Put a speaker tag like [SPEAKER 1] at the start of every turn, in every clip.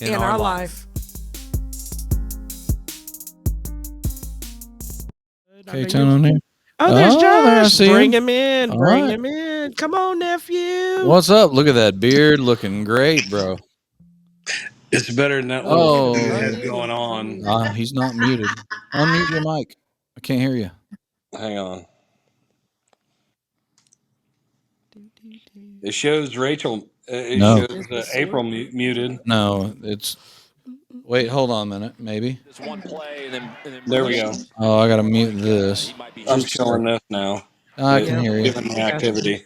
[SPEAKER 1] in our life.
[SPEAKER 2] Okay, turn on here.
[SPEAKER 1] Oh, there's
[SPEAKER 2] there I
[SPEAKER 1] Josh.
[SPEAKER 2] see
[SPEAKER 1] Bring
[SPEAKER 2] him.
[SPEAKER 1] him in.
[SPEAKER 2] All
[SPEAKER 1] Bring
[SPEAKER 2] right.
[SPEAKER 1] him in. Come on, nephew.
[SPEAKER 2] What's up? Look at that beard, looking great, bro.
[SPEAKER 3] It's better than that little
[SPEAKER 2] Oh,
[SPEAKER 3] thing you had going on.
[SPEAKER 2] he's not muted. Unmute your mic. I can't hear you.
[SPEAKER 3] Hang on. It shows Rachel. It
[SPEAKER 2] No.
[SPEAKER 3] shows April muted.
[SPEAKER 2] No, it's. Wait, hold on a minute. Maybe.
[SPEAKER 3] There we go.
[SPEAKER 2] Oh, I gotta mute this.
[SPEAKER 3] I'm showing this now.
[SPEAKER 2] I can hear you.
[SPEAKER 3] Given the activity.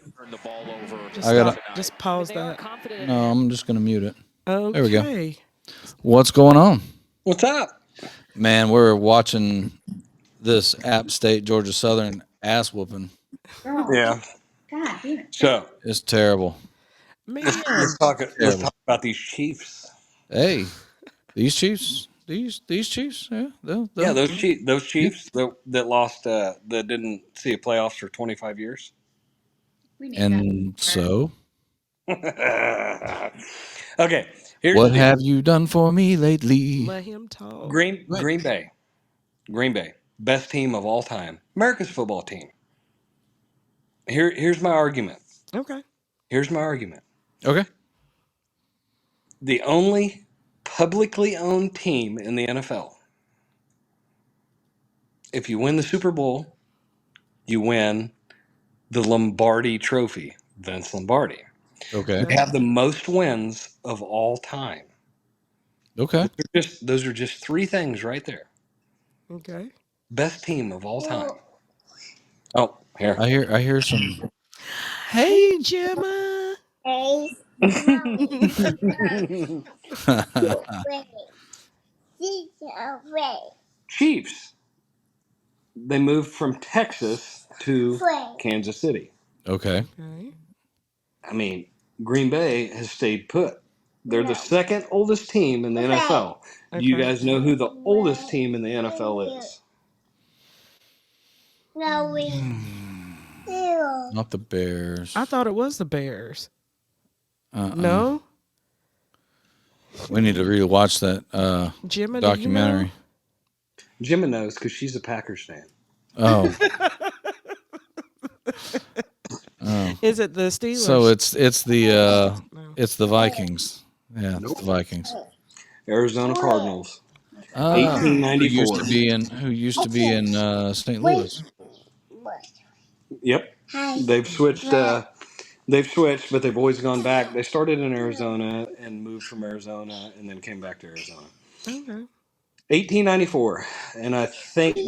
[SPEAKER 1] Just pause that.
[SPEAKER 2] No, I'm just gonna mute it.
[SPEAKER 1] Okay.
[SPEAKER 2] There we go. What's going on?
[SPEAKER 3] What's up?
[SPEAKER 2] Man, we're watching this App State Georgia Southern ass whooping.
[SPEAKER 3] Yeah. So
[SPEAKER 2] it's terrible.
[SPEAKER 1] Man,
[SPEAKER 3] let's talk about these Chiefs.
[SPEAKER 2] Hey, these Chiefs. These Chiefs. Yeah,
[SPEAKER 3] yeah. Those Chiefs that lost that didn't see a playoffs for 25 years.
[SPEAKER 2] And so.
[SPEAKER 3] Okay.
[SPEAKER 2] What have you done for me lately?
[SPEAKER 1] Let him talk.
[SPEAKER 3] Green Bay, best team of all time, America's football team. Here's my argument.
[SPEAKER 1] Okay.
[SPEAKER 3] Here's my argument.
[SPEAKER 2] Okay.
[SPEAKER 3] The only publicly owned team in the NFL. If you win the Super Bowl, you win the Lombardi Trophy, Vince Lombardi.
[SPEAKER 2] Okay.
[SPEAKER 3] They have the most wins of all time.
[SPEAKER 2] Okay.
[SPEAKER 3] Those are just three things right there.
[SPEAKER 1] Okay.
[SPEAKER 3] Best team of all time. Oh, here.
[SPEAKER 2] I hear some.
[SPEAKER 1] Hey, Gemma.
[SPEAKER 4] Hey.
[SPEAKER 3] Chiefs. They moved from Texas to Kansas City.
[SPEAKER 2] Okay.
[SPEAKER 3] I mean, Green Bay has stayed put. They're the second oldest team in the NFL. Do you guys know who the oldest team in the NFL is?
[SPEAKER 4] No,
[SPEAKER 2] Not the Bears.
[SPEAKER 1] I thought it was the Bears.
[SPEAKER 2] Uh-uh.
[SPEAKER 1] No.
[SPEAKER 2] We need to rewatch that
[SPEAKER 1] Gemma,
[SPEAKER 2] documentary.
[SPEAKER 3] Gemma knows because she's a Packers fan.
[SPEAKER 2] Oh.
[SPEAKER 1] Is it the Steelers?
[SPEAKER 2] So it's the Vikings. Yeah, it's the Vikings.
[SPEAKER 3] Arizona Cardinals.
[SPEAKER 2] 1894.1894. Who used to be in St. Louis.
[SPEAKER 3] Yep. They've switched. But they've always gone back. They started in Arizona and moved from Arizona and then came back to Arizona.
[SPEAKER 1] Okay.
[SPEAKER 3] 1894, and I think I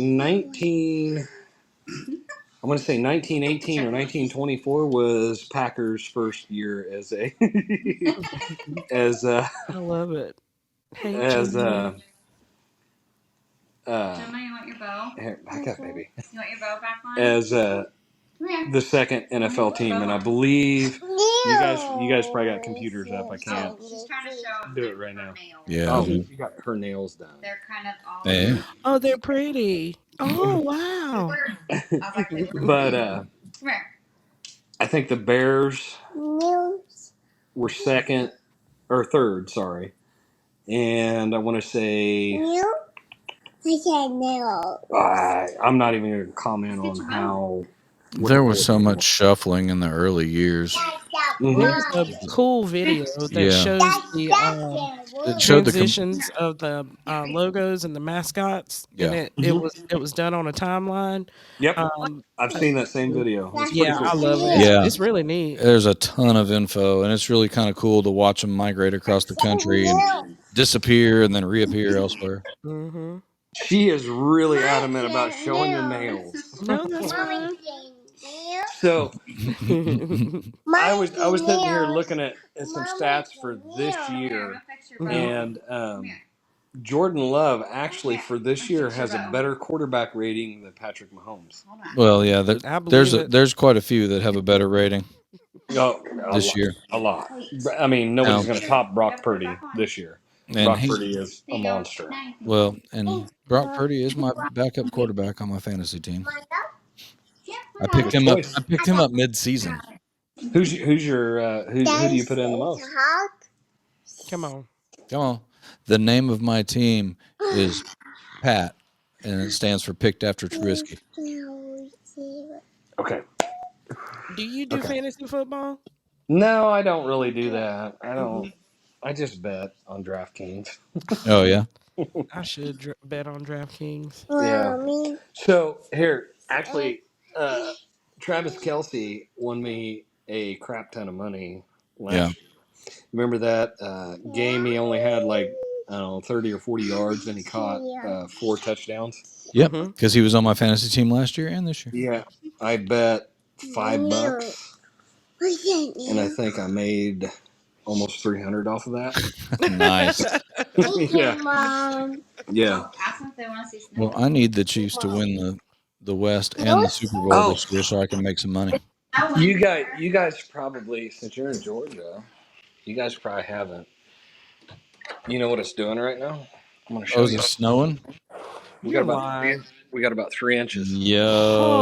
[SPEAKER 3] want to say 1918 or 1924 was Packers' first year as a
[SPEAKER 1] I love it. Hey,
[SPEAKER 3] as
[SPEAKER 1] Gemma.
[SPEAKER 4] Gemma, you want your bow?
[SPEAKER 3] Here, back up, baby.
[SPEAKER 4] You want your bow back on?
[SPEAKER 3] As the second NFL team, and I believe you guys probably got computers up. I can't
[SPEAKER 4] She's trying to show
[SPEAKER 3] do it right now.
[SPEAKER 2] Yeah.
[SPEAKER 3] Oh, you got her nails done.
[SPEAKER 4] They're kind of all.
[SPEAKER 2] Yeah.
[SPEAKER 1] Oh, they're pretty. Oh, wow.
[SPEAKER 3] But
[SPEAKER 4] Come here.
[SPEAKER 3] I think the Bears were second or third, sorry, and I want to say I'm not even going to comment on how.
[SPEAKER 2] There was so much shuffling in the early years.
[SPEAKER 1] There's a cool video that shows the
[SPEAKER 2] It showed
[SPEAKER 1] transitions of the logos and the mascots.
[SPEAKER 2] Yeah.
[SPEAKER 1] And it was done on a timeline.
[SPEAKER 3] Yep, I've seen that same video. It's pretty
[SPEAKER 1] Yeah,
[SPEAKER 3] cool.
[SPEAKER 1] I love it.
[SPEAKER 2] Yeah.
[SPEAKER 1] It's really neat.
[SPEAKER 2] There's a ton of info, and it's really kind of cool to watch them migrate across the country and disappear and then reappear elsewhere.
[SPEAKER 1] Mm-hmm.
[SPEAKER 3] She is really adamant about showing the nails.
[SPEAKER 1] No, that's fine.
[SPEAKER 3] So I was sitting here looking at some stats for this year, and Jordan Love actually for this year has a better quarterback rating than Patrick Mahomes.
[SPEAKER 2] Well, yeah,
[SPEAKER 1] believe it.
[SPEAKER 2] there's quite a few that have a better rating this year.
[SPEAKER 3] A lot. I mean, nobody's going to top Brock Purdy this year.
[SPEAKER 2] And
[SPEAKER 3] Brock Purdy is a monster.
[SPEAKER 2] Well, and Brock Purdy is my backup quarterback on my fantasy team. I picked him up. I picked him up mid-season.
[SPEAKER 3] Who do you put in the most?
[SPEAKER 1] Come on.
[SPEAKER 2] Come on. The name of my team is Pat, and it stands for Picked After Trubisky.
[SPEAKER 3] Okay.
[SPEAKER 1] Do you do
[SPEAKER 3] Okay.
[SPEAKER 1] fantasy football?
[SPEAKER 3] No, I don't really do that. I don't.
[SPEAKER 1] Mhm.
[SPEAKER 3] I just bet on DraftKings.
[SPEAKER 2] Oh yeah,
[SPEAKER 1] I should bet on DraftKings.
[SPEAKER 3] Yeah. So here, actually, Travis Kelsey won me a crap ton of money
[SPEAKER 2] yeah,
[SPEAKER 3] last. Remember that game? He only had like, I don't know, 30 or 40 yards, and he caught 4 touchdowns.
[SPEAKER 2] yep.
[SPEAKER 1] Hmm.
[SPEAKER 2] Because he was on my fantasy team last year and this year.
[SPEAKER 3] Yeah, I bet $5, and I think I made almost 300 off of that.
[SPEAKER 2] Nice.
[SPEAKER 3] Yeah, yeah.
[SPEAKER 4] Ask them if they want to see
[SPEAKER 2] Well,
[SPEAKER 4] Snow.
[SPEAKER 2] I need the Chiefs to win the West and the Super Bowl
[SPEAKER 3] Oh,
[SPEAKER 2] this year so I can make some money.
[SPEAKER 3] you guys probably, since you're in Georgia, you guys probably haven't. You know what it's doing right now? I'm gonna
[SPEAKER 2] Oh,
[SPEAKER 3] show
[SPEAKER 2] is
[SPEAKER 3] you.
[SPEAKER 2] it snowing?
[SPEAKER 3] We got
[SPEAKER 1] You're
[SPEAKER 3] about three.
[SPEAKER 1] lying.
[SPEAKER 3] We got about 3 inches.
[SPEAKER 2] Yo.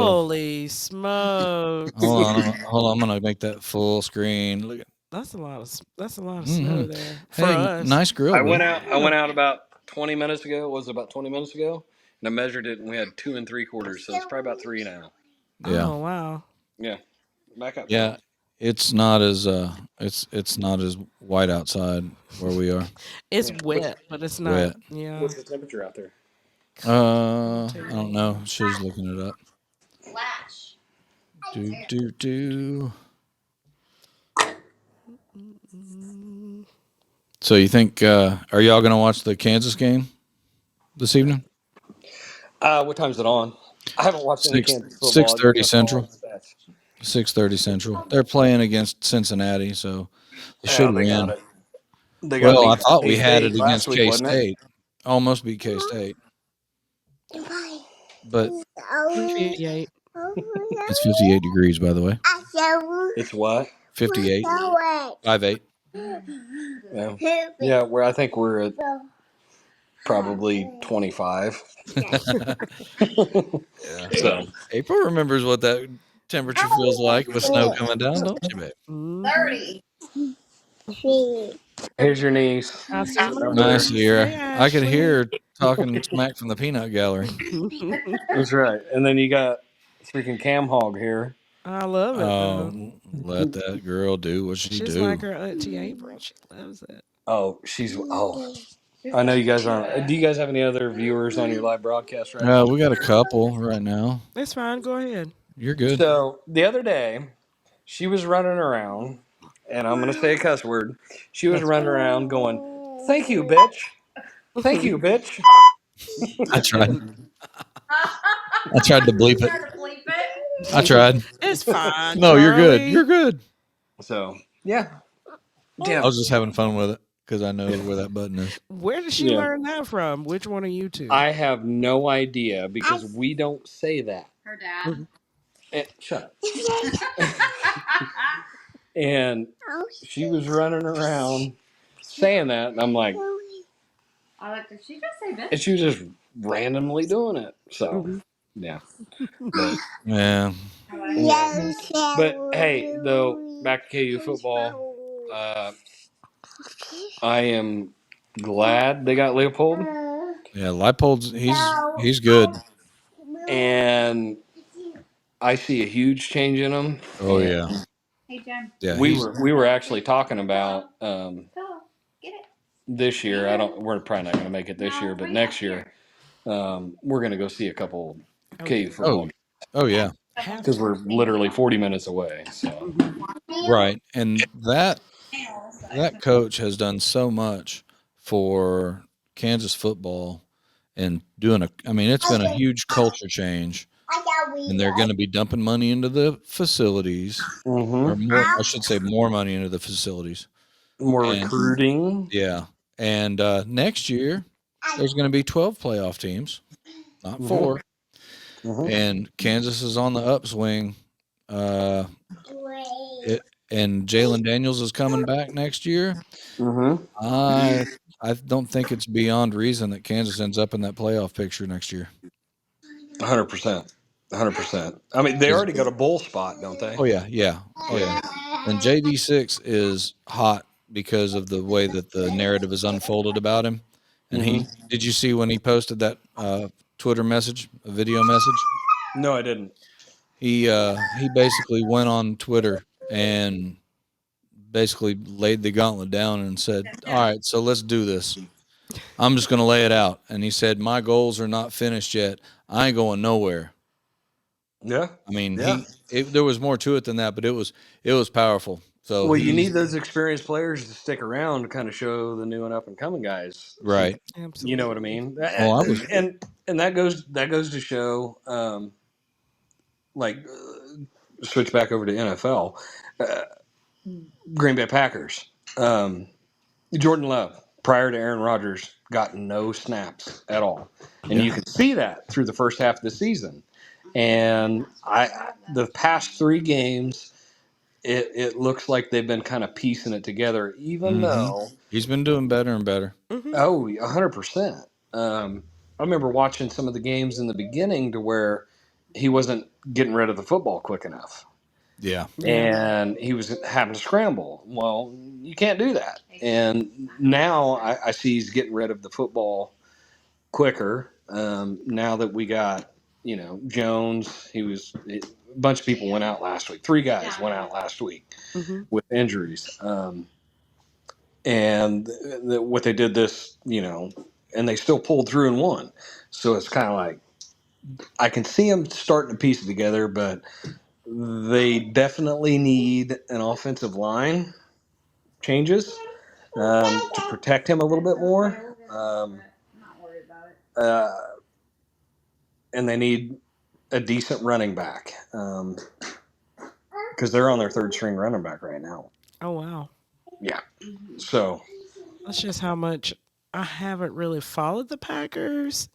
[SPEAKER 1] Holy smokes!
[SPEAKER 2] Hold on. I'm gonna make that full screen. Look at.
[SPEAKER 1] That's a lot of snow
[SPEAKER 2] Mm-hmm.
[SPEAKER 1] there for
[SPEAKER 2] Hey,
[SPEAKER 1] us.
[SPEAKER 2] nice grill,
[SPEAKER 3] I
[SPEAKER 2] buddy.
[SPEAKER 3] went out. I
[SPEAKER 1] Yeah.
[SPEAKER 3] went out about 20 minutes ago. Was it about 20 minutes ago? And I measured it, and we had 2 3/4. So it's probably about three now.
[SPEAKER 2] Yeah,
[SPEAKER 1] Oh wow.
[SPEAKER 3] Yeah, back up,
[SPEAKER 2] yeah.
[SPEAKER 3] Tom.
[SPEAKER 2] It's not as white outside where we are.
[SPEAKER 1] It's
[SPEAKER 3] Yeah. What's
[SPEAKER 1] wet, but it's not.
[SPEAKER 2] Wet.
[SPEAKER 1] Yeah.
[SPEAKER 3] what's the temperature out there?
[SPEAKER 1] I'll tell
[SPEAKER 2] I
[SPEAKER 1] you
[SPEAKER 2] don't
[SPEAKER 1] right
[SPEAKER 2] know.
[SPEAKER 1] now.
[SPEAKER 2] She's looking it up.
[SPEAKER 4] Flash.
[SPEAKER 2] Do do do.
[SPEAKER 1] Mm,
[SPEAKER 2] So you think are y'all gonna watch the Kansas game this evening?
[SPEAKER 3] What time's it on? I haven't watched any
[SPEAKER 2] Six
[SPEAKER 3] Kansas
[SPEAKER 2] six
[SPEAKER 3] football. I just
[SPEAKER 2] thirty
[SPEAKER 3] know all
[SPEAKER 2] Central.
[SPEAKER 3] the stats.
[SPEAKER 2] 6:30 Central. They're playing against Cincinnati, so they should
[SPEAKER 3] Yeah, they got
[SPEAKER 2] win.
[SPEAKER 3] it. They got
[SPEAKER 2] Well, I
[SPEAKER 3] beat by
[SPEAKER 2] thought
[SPEAKER 3] K
[SPEAKER 2] we had
[SPEAKER 3] State
[SPEAKER 2] it
[SPEAKER 3] last
[SPEAKER 2] against
[SPEAKER 3] week,
[SPEAKER 2] K
[SPEAKER 3] wasn't it?
[SPEAKER 2] State. Almost beat K State, but
[SPEAKER 1] 58.
[SPEAKER 2] it's 58 degrees, by the way.
[SPEAKER 3] It's what?
[SPEAKER 2] 58, 58.
[SPEAKER 3] Yeah, yeah. Where I think we're at probably 25.
[SPEAKER 2] Yeah.
[SPEAKER 3] So
[SPEAKER 2] April remembers what that temperature feels like with snow coming down, don't you, babe?
[SPEAKER 1] Hmm.
[SPEAKER 4] 30.
[SPEAKER 3] here's your niece.
[SPEAKER 1] I see my
[SPEAKER 3] Up there.
[SPEAKER 2] Nice
[SPEAKER 1] niece. Hey,
[SPEAKER 2] year. I could
[SPEAKER 1] Ashley.
[SPEAKER 2] hear her talking smack from the peanut gallery.
[SPEAKER 3] That's right. And then you got freaking Cam Hog here.
[SPEAKER 1] I love it though.
[SPEAKER 2] Let that girl do what she
[SPEAKER 1] She's like
[SPEAKER 2] do.
[SPEAKER 1] her auntie April. She loves it.
[SPEAKER 3] Oh, she's I know you guys aren't. Do you guys have any other viewers on your live broadcast right now?
[SPEAKER 2] We got a couple right now.
[SPEAKER 1] It's fine. Go ahead.
[SPEAKER 2] You're good.
[SPEAKER 3] So the other day, she was running around, and I'm gonna say a cuss word. She was
[SPEAKER 1] That's
[SPEAKER 3] running around going, "Thank you, bitch. Thank you, bitch."
[SPEAKER 2] I tried. I tried to bleep it.
[SPEAKER 4] Try to bleep it.
[SPEAKER 2] I tried.
[SPEAKER 1] It's fine,
[SPEAKER 2] No, you're good.
[SPEAKER 1] Charlie.
[SPEAKER 2] You're good.
[SPEAKER 3] So yeah,
[SPEAKER 2] I
[SPEAKER 3] yeah,
[SPEAKER 2] was just having fun with it because I know where that button is.
[SPEAKER 1] Where did she
[SPEAKER 3] yeah.
[SPEAKER 1] learn that from? Which one of you two?
[SPEAKER 3] I have no idea because we don't say that.
[SPEAKER 4] Her dad.
[SPEAKER 3] And, shut up. And she was running around saying that, and I'm like,
[SPEAKER 4] I like, did she just say
[SPEAKER 3] and
[SPEAKER 4] bitch?
[SPEAKER 3] she was just randomly doing it. So
[SPEAKER 1] Mhm.
[SPEAKER 3] yeah, but,
[SPEAKER 2] Yeah.
[SPEAKER 3] but hey, though back to KU football, I am glad they got Leopold,
[SPEAKER 2] Yeah. Leipold's he's good.
[SPEAKER 3] and I see a huge change in him.
[SPEAKER 2] Oh
[SPEAKER 3] And
[SPEAKER 2] yeah.
[SPEAKER 4] Hey, Jen.
[SPEAKER 2] Yeah.
[SPEAKER 3] we were actually talking about
[SPEAKER 4] Go. Get it.
[SPEAKER 3] this year. We're probably not going to make it this year, but next year we're going to go see a couple
[SPEAKER 1] Oh
[SPEAKER 3] KU
[SPEAKER 1] yeah.
[SPEAKER 3] football
[SPEAKER 2] Oh yeah.
[SPEAKER 1] Have
[SPEAKER 3] because
[SPEAKER 1] to.
[SPEAKER 3] we're literally 40 minutes away. So
[SPEAKER 1] Mhm.
[SPEAKER 2] Right. And
[SPEAKER 4] Nails.
[SPEAKER 2] that coach has done so much for Kansas football and doing I mean, it's been a huge culture change, and they're going to be dumping money into the facilities, or
[SPEAKER 3] mm-hmm.
[SPEAKER 2] more, I should say, more money into the facilities.
[SPEAKER 3] More
[SPEAKER 2] And
[SPEAKER 3] recruiting.
[SPEAKER 2] yeah, and next year there's going to be 12 playoff teams, not
[SPEAKER 3] Mm-hmm.
[SPEAKER 2] 4,
[SPEAKER 3] Mm-hmm.
[SPEAKER 2] and Kansas is on the upswing. Uh, it, and Jalen Daniels is coming back next year.
[SPEAKER 3] Mm-hmm.
[SPEAKER 2] I I don't think it's beyond reason that Kansas ends up in that playoff picture next year.
[SPEAKER 3] 100%. 100%. I mean, they
[SPEAKER 2] 'Cause-
[SPEAKER 3] already got a bowl spot, don't they?
[SPEAKER 2] oh yeah, yeah, oh yeah. And JD6 is hot because of the way that the narrative is unfolded about him. And
[SPEAKER 3] Mm-hmm.
[SPEAKER 2] did you see when he posted that Twitter message, a video message?
[SPEAKER 3] No, I didn't.
[SPEAKER 2] He basically went on Twitter and basically laid the gauntlet down and said, "All right, so let's do this. I'm just going to lay it out." And he said, "My goals are not finished yet. I ain't going nowhere."
[SPEAKER 3] Yeah.
[SPEAKER 2] I mean,
[SPEAKER 3] Yeah.
[SPEAKER 2] there was more to it than that, but it was powerful. So
[SPEAKER 3] Well, you need those experienced players to stick around to kind of show the new and up and coming guys.
[SPEAKER 2] right.
[SPEAKER 3] You know what I
[SPEAKER 1] Absolutely.
[SPEAKER 3] mean?
[SPEAKER 2] Oh, I was
[SPEAKER 3] And that goes to show, like, switch back over to NFL, uh, Green Bay Packers. Um, Jordan Love, prior to Aaron Rodgers, got no snaps at all, and
[SPEAKER 2] yeah.
[SPEAKER 3] you can see that through the first half of the season. And the past 3 games, it looks like they've been kind of piecing it together, even
[SPEAKER 2] Hmm.
[SPEAKER 3] though,
[SPEAKER 2] He's been doing better and better.
[SPEAKER 1] Mm-hmm.
[SPEAKER 3] oh, 100%. I remember watching some of the games in the beginning to where he wasn't getting rid of the football quick enough,
[SPEAKER 2] Yeah.
[SPEAKER 1] Yeah.
[SPEAKER 3] and he was having to scramble. Well, you can't do that. And now I see he's getting rid of the football quicker. Now that we got, Jones, a bunch of people went out last week. 3 guys went out last week
[SPEAKER 1] Mm-hmm.
[SPEAKER 3] with injuries. And what they did and they still pulled through and won. So it's kind of like I can see them starting to piece it together, but they definitely need an offensive line changes to protect him a little bit more. Uh, and they need a decent running back because they're on their third string running back right now.
[SPEAKER 1] Oh wow.
[SPEAKER 3] Yeah. So,
[SPEAKER 1] That's just how much I haven't really followed the Packers.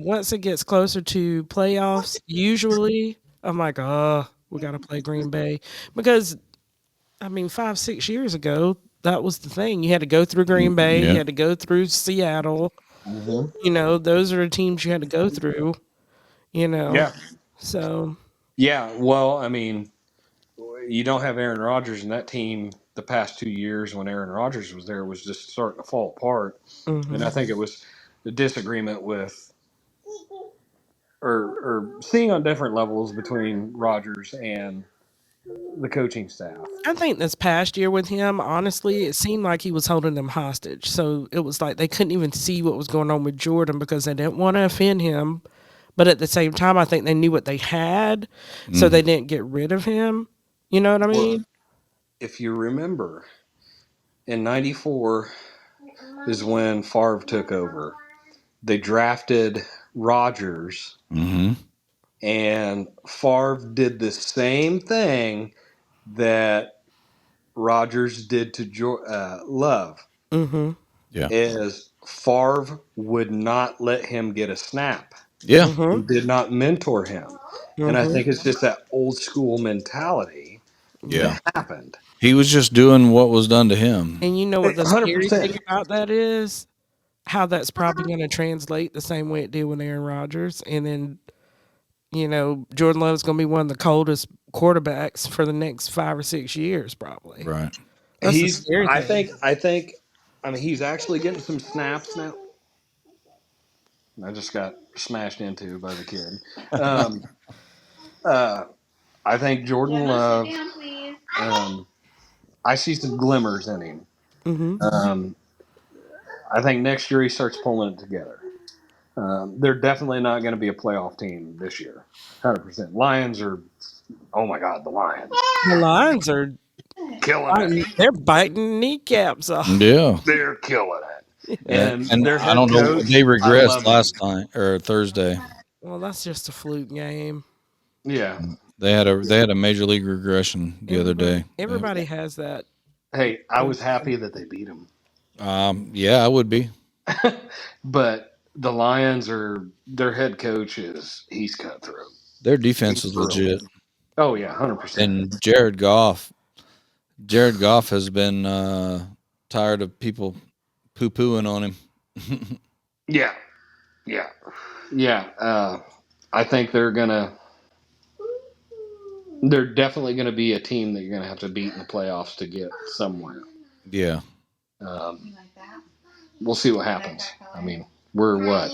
[SPEAKER 1] Once it gets closer to playoffs, usually I'm like, oh, we got to play Green Bay because I mean, 5, 6 years ago, that was the thing. You had to go through Green Bay, you
[SPEAKER 2] Yeah.
[SPEAKER 1] had to go through Seattle.
[SPEAKER 3] mhm.
[SPEAKER 1] Those are the teams you had to go through. You know,
[SPEAKER 3] Yeah.
[SPEAKER 1] so
[SPEAKER 3] Yeah. Well, I mean, you don't have Aaron Rodgers, and that team the past 2 years when Aaron Rodgers was there was just starting to fall apart. And I
[SPEAKER 1] hmm
[SPEAKER 3] think it was the disagreement with, or seeing on different levels between Rodgers and the coaching staff.
[SPEAKER 1] I think this past year with him, honestly, it seemed like he was holding them hostage. So it was like they couldn't even see what was going on with Jordan because they didn't want to offend him. But at the same time, I think they knew what they had, so
[SPEAKER 2] Hmm.
[SPEAKER 1] they didn't get rid of him. You know what I
[SPEAKER 3] Well,
[SPEAKER 1] mean?
[SPEAKER 3] if you remember, in '94 is when Favre took over. They drafted Rodgers,
[SPEAKER 2] Hmm.
[SPEAKER 3] and Favre did the same thing that Rodgers did to Love.
[SPEAKER 1] Mm-hmm.
[SPEAKER 2] Yeah.
[SPEAKER 3] Is Favre would not let him get a snap
[SPEAKER 2] Yeah.
[SPEAKER 1] Mm-hmm.
[SPEAKER 3] and did not mentor him. And I
[SPEAKER 1] Mm-hmm.
[SPEAKER 3] think it's just that old school mentality
[SPEAKER 1] Yeah.
[SPEAKER 2] Yeah.
[SPEAKER 3] that happened.
[SPEAKER 2] He was just doing what was done to him.
[SPEAKER 1] And you know what the scary thing
[SPEAKER 3] 100%.
[SPEAKER 1] about that is? How that's probably going to translate the same way it did with Aaron Rodgers. And then, Jordan Love's going to be one of the coldest quarterbacks for the next 5 or 6 years, probably.
[SPEAKER 2] Right.
[SPEAKER 1] That's the scary
[SPEAKER 3] I
[SPEAKER 1] thing.
[SPEAKER 3] think, I mean, he's actually getting some snaps now. I just got smashed into by the kid. Um, uh, I think Jordan Love, I see some glimmers in him.
[SPEAKER 1] Mm-hmm.
[SPEAKER 3] Um, I think next year he starts pulling it together. They're definitely not going to be a playoff team this year. 100%. Lions are, oh my God, the Lions.
[SPEAKER 1] The Lions are
[SPEAKER 3] Killing
[SPEAKER 1] biting,
[SPEAKER 3] it.
[SPEAKER 1] they're biting kneecaps off.
[SPEAKER 2] Yeah.
[SPEAKER 3] They're killing it. And
[SPEAKER 2] And
[SPEAKER 3] their
[SPEAKER 2] I
[SPEAKER 3] head
[SPEAKER 2] don't know. They
[SPEAKER 3] coach, I
[SPEAKER 2] regressed
[SPEAKER 3] love him.
[SPEAKER 2] last time or Thursday.
[SPEAKER 1] Well, that's just a fluke game.
[SPEAKER 3] Yeah.
[SPEAKER 2] They had a major league regression the other
[SPEAKER 1] Everybody,
[SPEAKER 2] day.
[SPEAKER 1] everybody has that.
[SPEAKER 3] Hey, I
[SPEAKER 1] Those
[SPEAKER 3] was happy that they beat him.
[SPEAKER 2] Yeah, I would be.
[SPEAKER 3] But the Lions their head coach he's cutthroat.
[SPEAKER 2] Their defense
[SPEAKER 3] He's
[SPEAKER 2] is
[SPEAKER 3] brutal.
[SPEAKER 2] legit,
[SPEAKER 3] Oh yeah, 100%.
[SPEAKER 2] and Jared Goff has been tired of people poo pooing on him.
[SPEAKER 3] Yeah, yeah, yeah. I think they're definitely gonna be a team that you're gonna have to beat in the playoffs to get somewhere.
[SPEAKER 2] Yeah.
[SPEAKER 4] You like that?
[SPEAKER 3] We'll see what happens. I mean, we're what?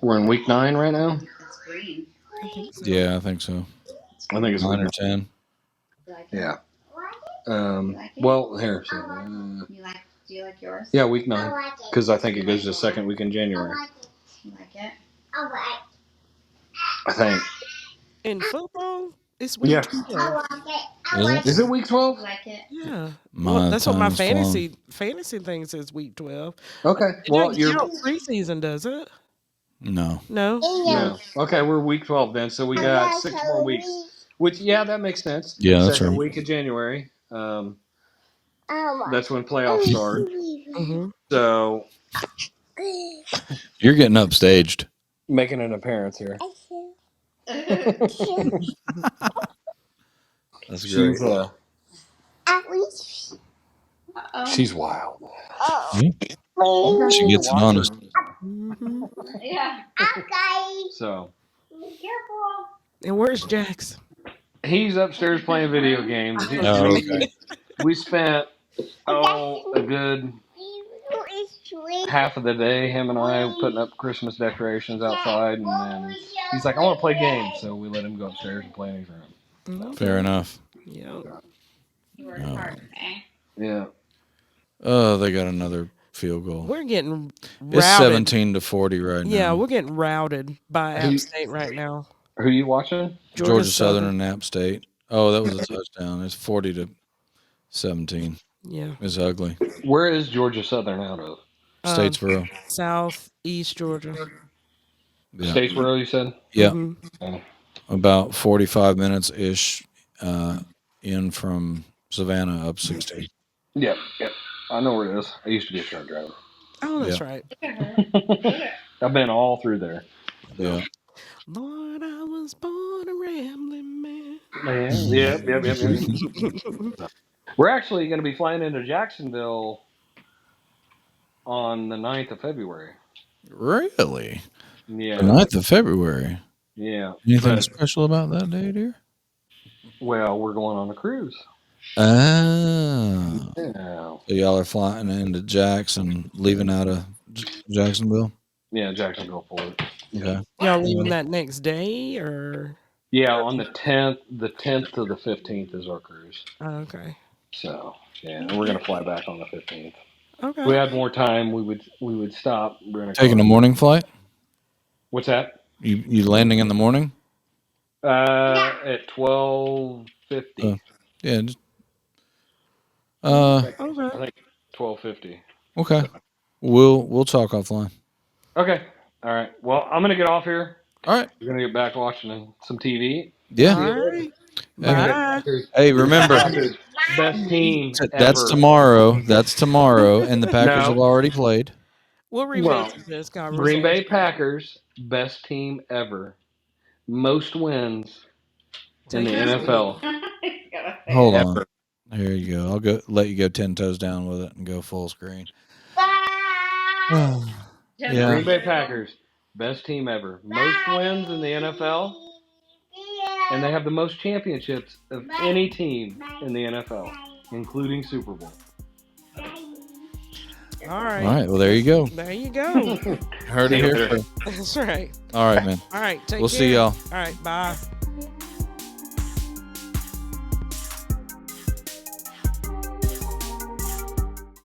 [SPEAKER 3] We're in week 9 right now.
[SPEAKER 4] It's green.
[SPEAKER 1] I think so.
[SPEAKER 2] Yeah, I think so.
[SPEAKER 3] I think it's
[SPEAKER 2] 9
[SPEAKER 3] week
[SPEAKER 2] or 10.
[SPEAKER 4] You like it?
[SPEAKER 3] Yeah.
[SPEAKER 4] You like it?
[SPEAKER 3] Well, here. So,
[SPEAKER 4] You like? Do you like yours?
[SPEAKER 3] yeah, week 9. Because I think it goes to the second week in January.
[SPEAKER 4] You like it?
[SPEAKER 3] I think.
[SPEAKER 1] In football, it's week
[SPEAKER 3] Yeah.
[SPEAKER 1] 12.
[SPEAKER 2] Is it?
[SPEAKER 3] Is it week 12?
[SPEAKER 4] You like it?
[SPEAKER 1] Yeah. Well,
[SPEAKER 2] My
[SPEAKER 1] that's what my
[SPEAKER 2] time is flying.
[SPEAKER 1] fantasy thing says week 12.
[SPEAKER 3] Okay.
[SPEAKER 1] It
[SPEAKER 3] Well,
[SPEAKER 1] doesn't
[SPEAKER 3] you're.
[SPEAKER 1] count preseason, does it?
[SPEAKER 2] No.
[SPEAKER 1] No.
[SPEAKER 3] No. Okay, we're week 12 then. So we got 6 more weeks. Which, yeah, that makes sense.
[SPEAKER 2] Yeah, that's
[SPEAKER 3] Second
[SPEAKER 2] right.
[SPEAKER 3] week of January. That's when playoffs start.
[SPEAKER 1] Mm-hmm.
[SPEAKER 3] So,
[SPEAKER 2] You're getting upstaged.
[SPEAKER 3] making an appearance here.
[SPEAKER 2] That's
[SPEAKER 3] She's
[SPEAKER 2] great.
[SPEAKER 3] she's wild.
[SPEAKER 2] Yeah. She gets it honest.
[SPEAKER 1] Mm-hmm.
[SPEAKER 4] Yeah.
[SPEAKER 3] So
[SPEAKER 4] Careful.
[SPEAKER 1] And where's Jax?
[SPEAKER 3] he's upstairs playing video games.
[SPEAKER 2] Oh, okay.
[SPEAKER 3] We spent a good half of the day, him and I, putting up Christmas decorations outside, and then he's like, "I want to play games," so we let him go upstairs and play in his room.
[SPEAKER 2] Fair enough.
[SPEAKER 1] Yeah.
[SPEAKER 4] You work hard, eh?
[SPEAKER 3] Yeah.
[SPEAKER 2] Oh, they got another field goal.
[SPEAKER 1] We're getting
[SPEAKER 2] It's
[SPEAKER 1] routed.
[SPEAKER 2] 17-40 right now.
[SPEAKER 1] Yeah, we're getting routed by App
[SPEAKER 3] Who-
[SPEAKER 1] State right now.
[SPEAKER 3] Who you watching?
[SPEAKER 2] Georgia Southern and App State. Oh, that was a touchdown. It's 40-17.
[SPEAKER 1] Yeah.
[SPEAKER 2] It's ugly.
[SPEAKER 3] Where is Georgia Southern out of?
[SPEAKER 2] Statesboro.
[SPEAKER 1] Southeast Georgia.
[SPEAKER 2] Yeah.
[SPEAKER 3] Statesboro, you said?
[SPEAKER 2] Yeah.
[SPEAKER 1] Mm-hmm.
[SPEAKER 2] About 45 minutes ish in from Savannah up 16.
[SPEAKER 3] Yep. I know where it is. I used to be a truck driver.
[SPEAKER 1] Oh, that's
[SPEAKER 2] Yeah.
[SPEAKER 1] right.
[SPEAKER 3] I've been all through there. So.
[SPEAKER 2] Yeah.
[SPEAKER 1] Lord, I was born a rambling man.
[SPEAKER 3] Man, yep. We're actually going to be flying into Jacksonville on the 9th of February.
[SPEAKER 2] Really?
[SPEAKER 3] Yeah.
[SPEAKER 2] The 9th of February.
[SPEAKER 3] Yeah.
[SPEAKER 2] Anything special about that day, dear?
[SPEAKER 3] Well, we're going on a cruise.
[SPEAKER 2] Oh.
[SPEAKER 3] Yeah.
[SPEAKER 2] So y'all are flying into Jackson, leaving out of Jacksonville?
[SPEAKER 3] Yeah, Jacksonville Port.
[SPEAKER 2] Okay.
[SPEAKER 1] Y'all leaving that next day or?
[SPEAKER 3] Yeah, on the 10th to the 15th is our cruise.
[SPEAKER 1] Oh, okay.
[SPEAKER 3] So, yeah, and we're going to fly back on the 15th.
[SPEAKER 1] Okay.
[SPEAKER 3] If we had more time, we would stop.
[SPEAKER 2] Taking a morning flight?
[SPEAKER 3] What's that?
[SPEAKER 2] You landing in the morning?
[SPEAKER 3] At 12:50.
[SPEAKER 2] Yeah.
[SPEAKER 3] I
[SPEAKER 1] Okay.
[SPEAKER 3] think 12:50.
[SPEAKER 2] Okay. We'll talk offline.
[SPEAKER 3] Okay. All right. Well, I'm gonna get off here.
[SPEAKER 2] All right.
[SPEAKER 3] We're gonna get back watching some TV.
[SPEAKER 2] Yeah.
[SPEAKER 1] All right.
[SPEAKER 2] Hey,
[SPEAKER 1] Bye.
[SPEAKER 2] hey, remember
[SPEAKER 3] Best team
[SPEAKER 2] that's
[SPEAKER 3] ever.
[SPEAKER 2] tomorrow. That's tomorrow, and the Packers have
[SPEAKER 3] No.
[SPEAKER 2] already played.
[SPEAKER 1] We'll revisit this
[SPEAKER 3] Green
[SPEAKER 1] conversation.
[SPEAKER 3] Bay Packers, best team ever. Most wins in the
[SPEAKER 1] Take it easy.
[SPEAKER 3] NFL.
[SPEAKER 2] Hold
[SPEAKER 3] Ever.
[SPEAKER 2] on. There you go. I'll go let you go 10 toes down with it and go full screen. Yeah.
[SPEAKER 3] Green Bay Packers, best team ever. Most wins in the NFL, and they have the most championships of any team in the NFL, including Super Bowl.
[SPEAKER 1] All right.
[SPEAKER 2] All right. Well, there you go.
[SPEAKER 1] There you go.
[SPEAKER 2] Heard it here first.
[SPEAKER 1] That's right.
[SPEAKER 2] All right, man.
[SPEAKER 1] All right. Take
[SPEAKER 2] We'll
[SPEAKER 1] care.
[SPEAKER 2] see y'all.
[SPEAKER 1] All right. Bye.